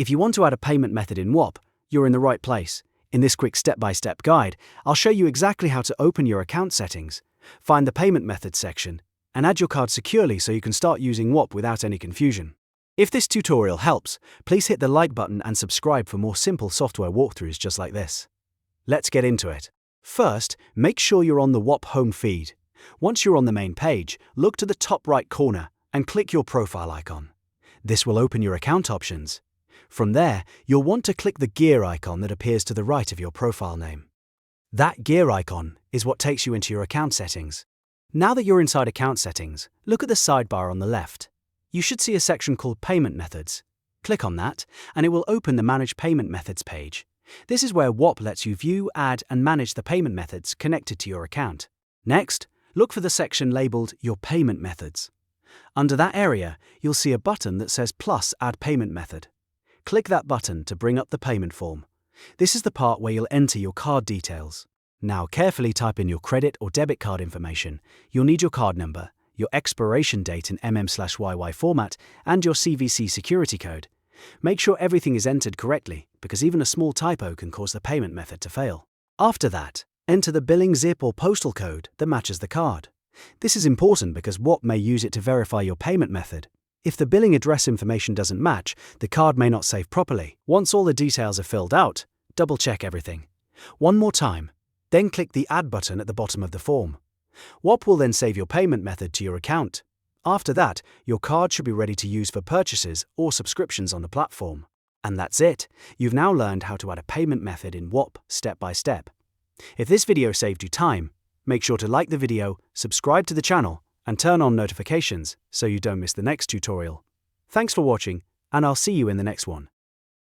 If you want to add a payment method in Whop, you're in the right place. In this quick step-by-step guide, I'll show you exactly how to open your account settings, find the payment method section, and add your card securely so you can start using Whop without any confusion. If this tutorial helps, please hit the like button and subscribe for more simple software walkthroughs just like this. Let's get into it. First, make sure you're on the Whop home feed. Once you're on the main page, look to the top right corner and click your profile icon. This will open your account options. From there, you'll want to click the gear icon that appears to the right of your profile name. That gear icon is what takes you into your account settings. Now that you're inside account settings, look at the sidebar on the left. You should see a section called Payment Methods. Click on that, and it will open the Manage Payment Methods page. This is where Whop lets you view, add, and manage the payment methods connected to your account. Next, look for the section labeled Your Payment Methods. Under that area, you'll see a button that says Plus Add Payment Method. Click that button to bring up the payment form. This is the part where you'll enter your card details. Now carefully type in your credit or debit card information. You'll need your card number, your expiration date in mm/YY format, and your CVC security code. Make sure everything is entered correctly, because even a small typo can cause the payment method to fail. After that, enter the billing zip or postal code that matches the card. This is important because Whop may use it to verify your payment method. If the billing address information doesn't match, the card may not save properly. Once all the details are filled out, double-check everything. One more time, then click the Add button at the bottom of the form. Whop will then save your payment method to your account. After that, your card should be ready to use for purchases or subscriptions on the platform. And that's it. You've now learned how to add a payment method in Whop step by step. If this video saved you time, make sure to like the video, subscribe to the channel, and turn on notifications so you don't miss the next tutorial. Thanks for watching, and I'll see you in the next one.